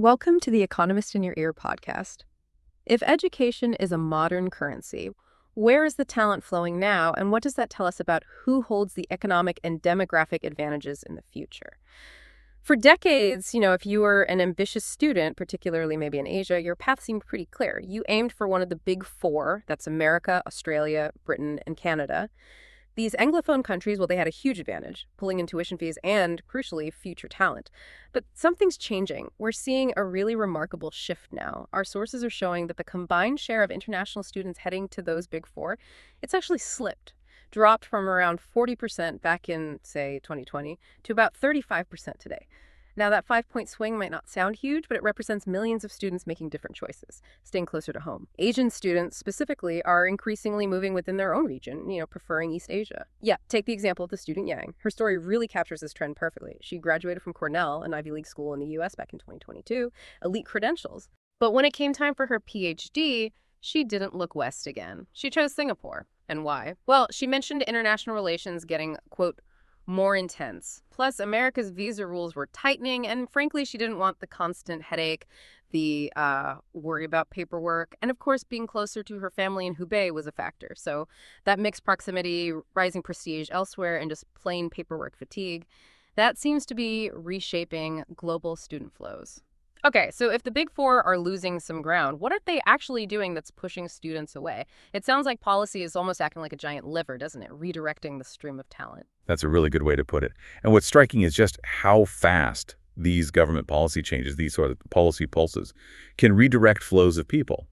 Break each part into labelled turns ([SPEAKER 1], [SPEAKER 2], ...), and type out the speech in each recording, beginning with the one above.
[SPEAKER 1] Welcome to the Economist in Your Ear podcast. If education is a modern currency, where is the talent flowing now, and what does that tell us about who holds the economic and demographic advantages in the future? For decades, if you were an ambitious student, particularly maybe in Asia, your path seemed pretty clear. You aimed for one of the big four, that's America, Australia, Britain, and Canada. These Anglophone countries, well, they had a huge advantage, pulling in tuition fees and, crucially, future talent. But something's changing. We're seeing a really remarkable shift now. Our sources are showing that the combined share of international students heading to those big four, it's actually slipped, dropped from around 40% back in, say, 2020 to about 35% today. Now, that 5-point swing might not sound huge, but it represents millions of students making different choices, staying closer to home. Asian students, specifically, are increasingly moving within their own region, preferring East Asia. Yeah, take the example of the student Yang. Her story really captures this trend perfectly. She graduated from Cornell, an Ivy League school in the US back in 2022, elite credentials. But when it came time for her PhD, she didn't look west again. She chose Singapore. And why? Well, she mentioned international relations getting, quote, more intense. Plus, America's visa rules were tightening, and frankly, she didn't want the constant headache, the worry about paperwork, and of course, being closer to her family in Hubei was a factor. So that mixed proximity, rising prestige elsewhere, and just plain paperwork fatigue, that seems to be reshaping global student flows. Okay, so if the big four are losing some ground, what are they actually doing that's pushing students away? It sounds like policy is almost acting like a giant liver, doesn't it? Redirecting the stream of talent.
[SPEAKER 2] That's a really good way to put it. And what's striking is just how fast these government policy changes, these sort of policy pulses, can redirect flows of people.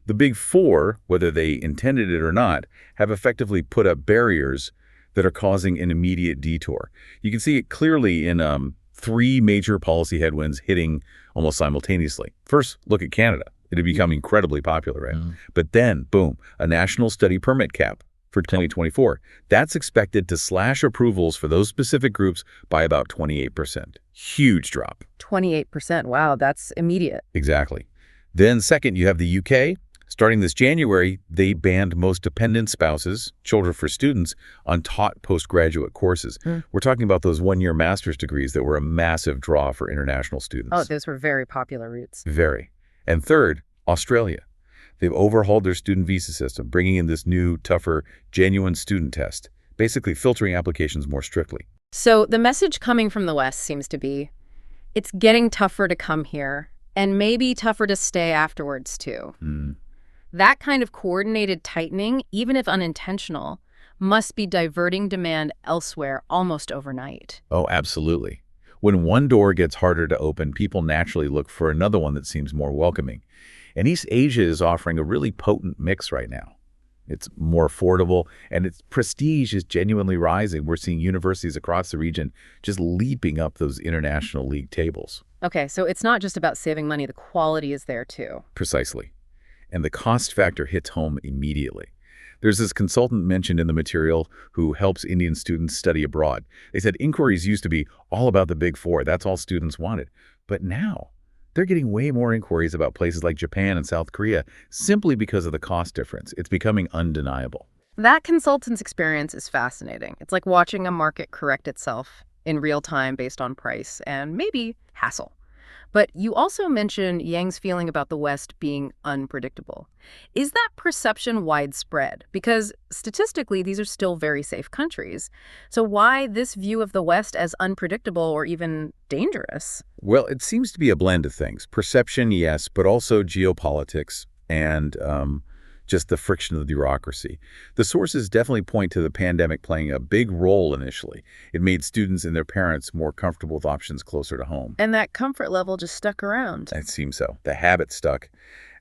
[SPEAKER 2] The big four, whether they intended it or not, have effectively put up barriers that are causing an immediate detour. You can see it clearly in three major policy headwinds hitting almost simultaneously. First, look at Canada. It had become incredibly popular, right? But then, boom, a national study permit cap for 2024. That's expected to slash approvals for those specific groups by about 28%. Huge drop.
[SPEAKER 1] 28%. Wow, that's immediate.
[SPEAKER 2] Exactly. Then second, you have the UK. Starting this January, they banned most dependent spouses, children for students, on taught postgraduate courses. We're talking about those one-year master's degrees that were a massive draw for international students.
[SPEAKER 1] Oh, those were very popular routes.
[SPEAKER 2] Very. And third, Australia. They've overhauled their student visa system, bringing in this new, tougher, genuine student test, basically filtering applications more strictly.
[SPEAKER 1] So the message coming from the West seems to be, it's getting tougher to come here, and maybe tougher to stay afterwards, too. That kind of coordinated tightening, even if unintentional, must be diverting demand elsewhere almost overnight.
[SPEAKER 2] Oh, absolutely. When one door gets harder to open, people naturally look for another one that seems more welcoming. And East Asia is offering a really potent mix right now. It's more affordable, and its prestige is genuinely rising. We're seeing universities across the region just leaping up those international league tables.
[SPEAKER 1] Okay, so it's not just about saving money. The quality is there, too.
[SPEAKER 2] Precisely. And the cost factor hits home immediately. There's this consultant mentioned in the material who helps Indian students study abroad. They said inquiries used to be all about the big four. That's all students wanted. But now, they're getting way more inquiries about places like Japan and South Korea simply because of the cost difference. It's becoming undeniable.
[SPEAKER 1] That consultant's experience is fascinating. It's like watching a market correct itself in real time based on price and maybe hassle. But you also mentioned Yang's feeling about the West being unpredictable. Is that perception widespread? Because statistically, these are still very safe countries. So why this view of the West as unpredictable or even dangerous?
[SPEAKER 2] Well, it seems to be a blend of things. Perception, yes, but also geopolitics and just the friction of the bureaucracy. The sources definitely point to the pandemic playing a big role initially. It made students and their parents more comfortable with options closer to home.
[SPEAKER 1] And that comfort level just stuck around.
[SPEAKER 2] It seems so. The habit stuck.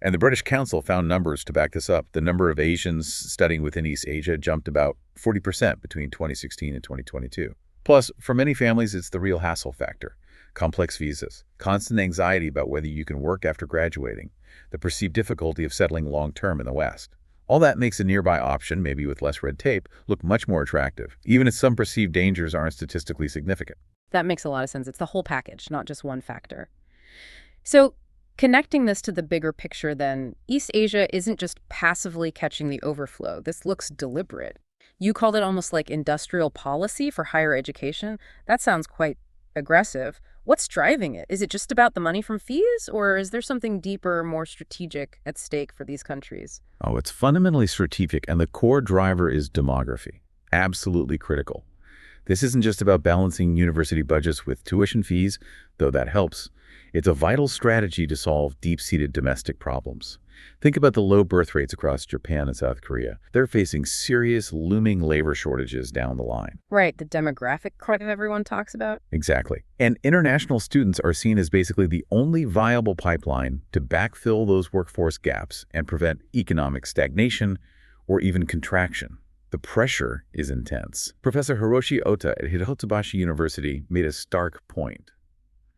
[SPEAKER 2] And the British Council found numbers to back this up. The number of Asians studying within East Asia jumped about 40% between 2016 and 2022. Plus, for many families, it's the real hassle factor. Complex visas, constant anxiety about whether you can work after graduating, the perceived difficulty of settling long-term in the West. All that makes a nearby option, maybe with less red tape, look much more attractive, even if some perceived dangers aren't statistically significant.
[SPEAKER 1] That makes a lot of sense. It's the whole package, not just one factor. So, connecting this to the bigger picture then, East Asia isn't just passively catching the overflow. This looks deliberate. You called it almost like industrial policy for higher education. That sounds quite aggressive. What's driving it? Is it just about the money from fees, or is there something deeper, more strategic at stake for these countries?
[SPEAKER 2] Oh, it's fundamentally strategic, and the core driver is demography. Absolutely critical. This isn't just about balancing university budgets with tuition fees, though that helps. It's a vital strategy to solve deep-seated domestic problems. Think about the low birth rates across Japan and South Korea. They're facing serious, looming labor shortages down the line.
[SPEAKER 1] Right, the demographic crunch everyone talks about.
[SPEAKER 2] Exactly. And international students are seen as basically the only viable pipeline to backfill those workforce gaps and prevent economic stagnation or even contraction. The pressure is intense. Professor Hiroshi Ota at Hitotsubashi University made a stark point.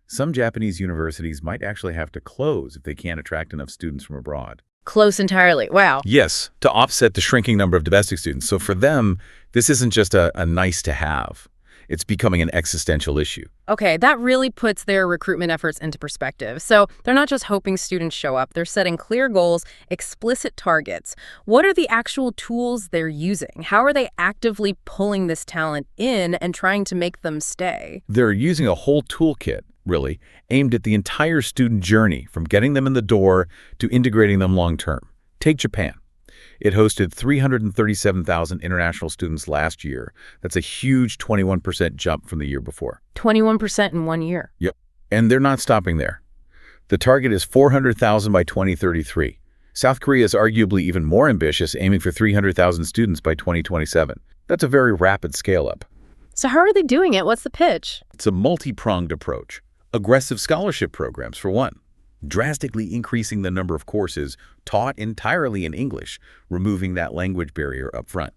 [SPEAKER 2] Some Japanese universities might actually have to close if they can't attract enough students from abroad.
[SPEAKER 1] Close entirely. Wow.
[SPEAKER 2] Yes, to offset the shrinking number of domestic students. So for them, this isn't just a nice to have. It's becoming an existential issue.
[SPEAKER 1] Okay, that really puts their recruitment efforts into perspective. So they're not just hoping students show up, they're setting clear goals, explicit targets. What are the actual tools they're using? How are they actively pulling this talent in and trying to make them stay?
[SPEAKER 2] They're using a whole toolkit, really, aimed at the entire student journey, from getting them in the door to integrating them long-term. Take Japan. It hosted 337,000 international students last year. That's a huge 21% jump from the year before.
[SPEAKER 1] 21% in 1 year.
[SPEAKER 2] Yep. And they're not stopping there. The target is 400,000 by 2033. South Korea is arguably even more ambitious, aiming for 300,000 students by 2027. That's a very rapid scale-up.
[SPEAKER 1] So how are they doing it? What's the pitch?
[SPEAKER 2] It's a multi-pronged approach. Aggressive scholarship programs, for one. Drastically increasing the number of courses taught entirely in English, removing that language barrier up front.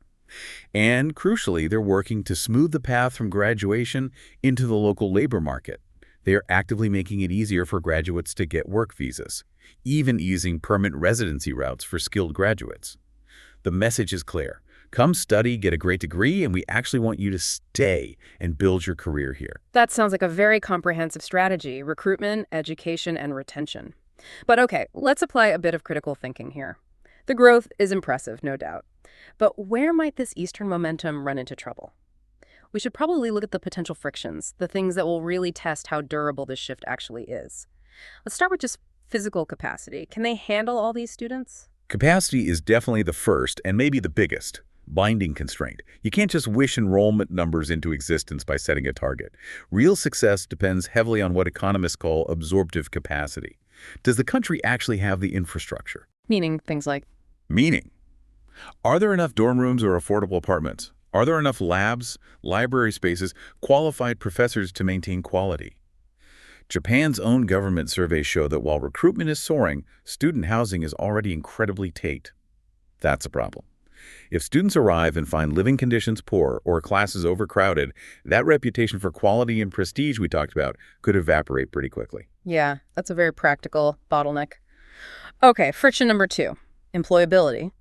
[SPEAKER 2] And crucially, they're working to smooth the path from graduation into the local labor market. They are actively making it easier for graduates to get work visas, even easing permanent residency routes for skilled graduates. The message is clear. Come study, get a great degree, and we actually want you to stay and build your career here.
[SPEAKER 1] That sounds like a very comprehensive strategy: recruitment, education, and retention. But okay, let's apply a bit of critical thinking here. The growth is impressive, no doubt. But where might this Eastern momentum run into trouble? We should probably look at the potential frictions, the things that will really test how durable this shift actually is. Let's start with just physical capacity. Can they handle all these students?
[SPEAKER 2] Capacity is definitely the first and maybe the biggest binding constraint. You can't just wish enrollment numbers into existence by setting a target. Real success depends heavily on what economists call absorptive capacity. Does the country actually have the infrastructure?
[SPEAKER 1] Meaning things like?
[SPEAKER 2] Meaning, are there enough dorm rooms or affordable apartments? Are there enough labs, library spaces, qualified professors to maintain quality? Japan's own government surveys show that while recruitment is soaring, student housing is already incredibly tight. That's a problem. If students arrive and find living conditions poor or classes overcrowded, that reputation for quality and prestige we talked about could evaporate pretty quickly.
[SPEAKER 1] Yeah, that's a very practical bottleneck. Okay, friction number 2, employability.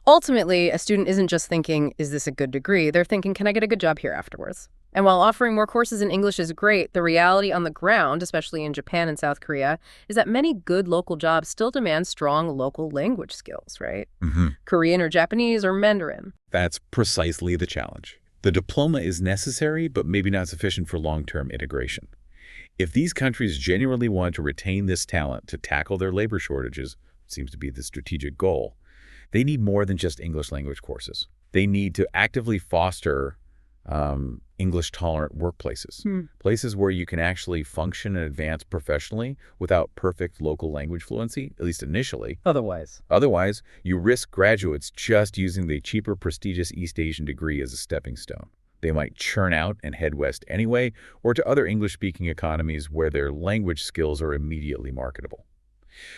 [SPEAKER 1] Ultimately, a student isn't just thinking, is this a good degree? They're thinking, can I get a good job here afterwards? And while offering more courses in English is great, the reality on the ground, especially in Japan and South Korea, is that many good local jobs still demand strong local language skills, right? Korean or Japanese or Mandarin.
[SPEAKER 2] That's precisely the challenge. The diploma is necessary, but maybe not sufficient for long-term integration. If these countries genuinely want to retain this talent to tackle their labor shortages, seems to be the strategic goal, they need more than just English language courses. They need to actively foster English-tolerant workplaces, places where you can actually function and advance professionally without perfect local language fluency, at least initially. Otherwise, you risk graduates just using the cheaper, prestigious East Asian degree as a stepping stone. They might churn out and head west anyway, or to other English-speaking economies where their language skills are immediately marketable.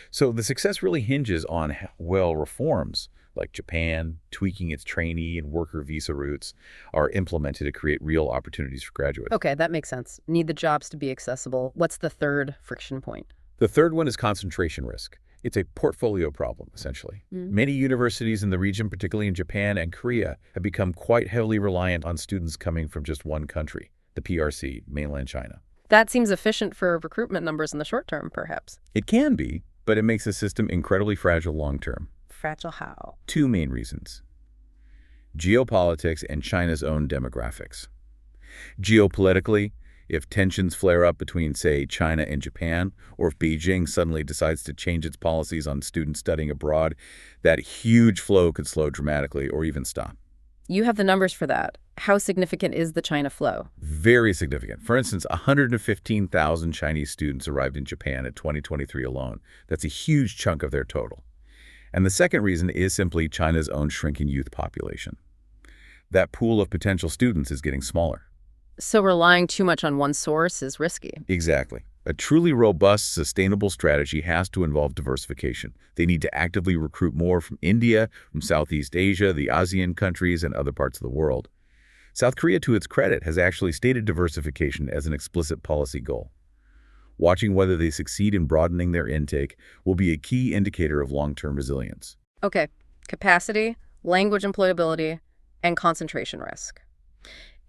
[SPEAKER 2] So the success really hinges on how well reforms like Japan, tweaking its trainee and worker visa routes, are implemented to create real opportunities for graduates.
[SPEAKER 1] Okay, that makes sense. Need the jobs to be accessible. What's the third friction point?
[SPEAKER 2] The third one is concentration risk. It's a portfolio problem, essentially. Many universities in the region, particularly in Japan and Korea, have become quite heavily reliant on students coming from just one country, the PRC, mainland China.
[SPEAKER 1] That seems efficient for recruitment numbers in the short term, perhaps.
[SPEAKER 2] It can be, but it makes the system incredibly fragile long term.
[SPEAKER 1] Fragile how?
[SPEAKER 2] 2 main reasons: geopolitics and China's own demographics. Geopolitically, If tensions flare up between, say, China and Japan, or if Beijing suddenly decides to change its policies on students studying abroad, that huge flow could slow dramatically or even stop.
[SPEAKER 1] You have the numbers for that. How significant is the China flow?
[SPEAKER 2] Very significant. For instance, 115,000 Chinese students arrived in Japan in 2023 alone. That's a huge chunk of their total. And the second reason is simply China's own shrinking youth population. That pool of potential students is getting smaller.
[SPEAKER 1] So relying too much on one source is risky.
[SPEAKER 2] Exactly. A truly robust, sustainable strategy has to involve diversification. They need to actively recruit more from India, from Southeast Asia, the ASEAN countries, and other parts of the world. South Korea, to its credit, has actually stated diversification as an explicit policy goal. Watching whether they succeed in broadening their intake will be a key indicator of long-term resilience.
[SPEAKER 1] Okay, capacity, language employability, and concentration risk.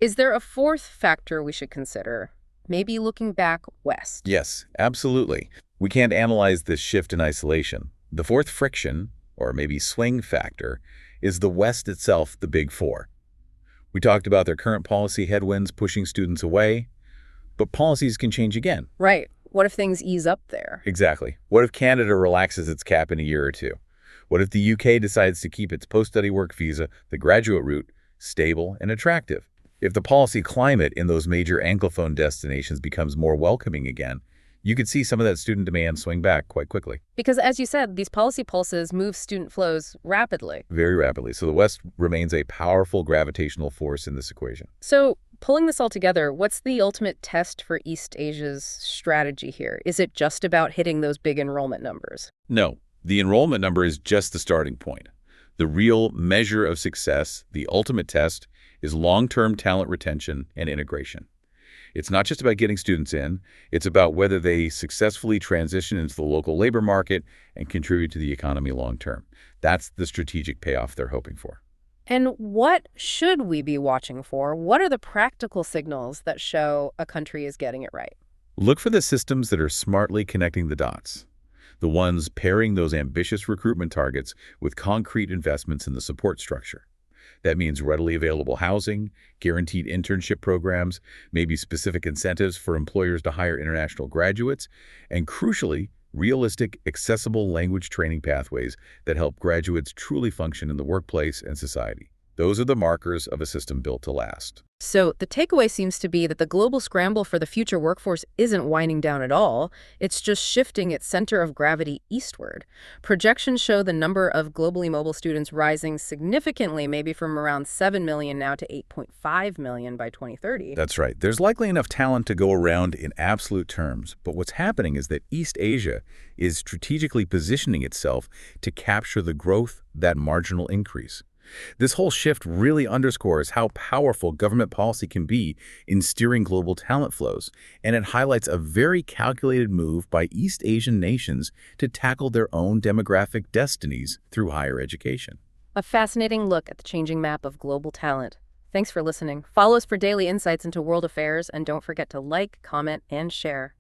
[SPEAKER 1] Is there a fourth factor we should consider? Maybe looking back west.
[SPEAKER 2] Yes, absolutely. We can't analyze this shift in isolation. The fourth friction, or maybe swing factor, is the West itself, the Big Four. We talked about their current policy headwinds pushing students away, but policies can change again.
[SPEAKER 1] Right. What if things ease up there?
[SPEAKER 2] Exactly. What if Canada relaxes its cap in a year or two? What if the UK decides to keep its post-study work visa, the graduate route, stable and attractive? If the policy climate in those major Anglophone destinations becomes more welcoming again, you could see some of that student demand swing back quite quickly.
[SPEAKER 1] Because as you said, these policy pulses move student flows rapidly.
[SPEAKER 2] Very rapidly. So the West remains a powerful gravitational force in this equation.
[SPEAKER 1] So pulling this all together, what's the ultimate test for East Asia's strategy here? Is it just about hitting those big enrollment numbers?
[SPEAKER 2] No, the enrollment number is just the starting point. The real measure of success, the ultimate test, is long-term talent retention and integration. It's not just about getting students in, it's about whether they successfully transition into the local labor market and contribute to the economy long-term. That's the strategic payoff they're hoping for.
[SPEAKER 1] And what should we be watching for? What are the practical signals that show a country is getting it right?
[SPEAKER 2] Look for the systems that are smartly connecting the dots. The ones pairing those ambitious recruitment targets with concrete investments in the support structure. That means readily available housing, guaranteed internship programs, maybe specific incentives for employers to hire international graduates, and crucially, realistic, accessible language training pathways that help graduates truly function in the workplace and society. Those are the markers of a system built to last.
[SPEAKER 1] So the takeaway seems to be that the global scramble for the future workforce isn't winding down at all. It's just shifting its center of gravity eastward. Projections show the number of globally mobile students rising significantly, maybe from around 7 million now to 8.5 million by 2030.
[SPEAKER 2] That's right. There's likely enough talent to go around in absolute terms. But what's happening is that East Asia is strategically positioning itself to capture the growth, that marginal increase. This whole shift really underscores how powerful government policy can be in steering global talent flows, and it highlights a very calculated move by East Asian nations to tackle their own demographic destinies through higher education.
[SPEAKER 1] A fascinating look at the changing map of global talent. Thanks for listening. Follow us for daily insights into world affairs, and don't forget to like, comment, and share.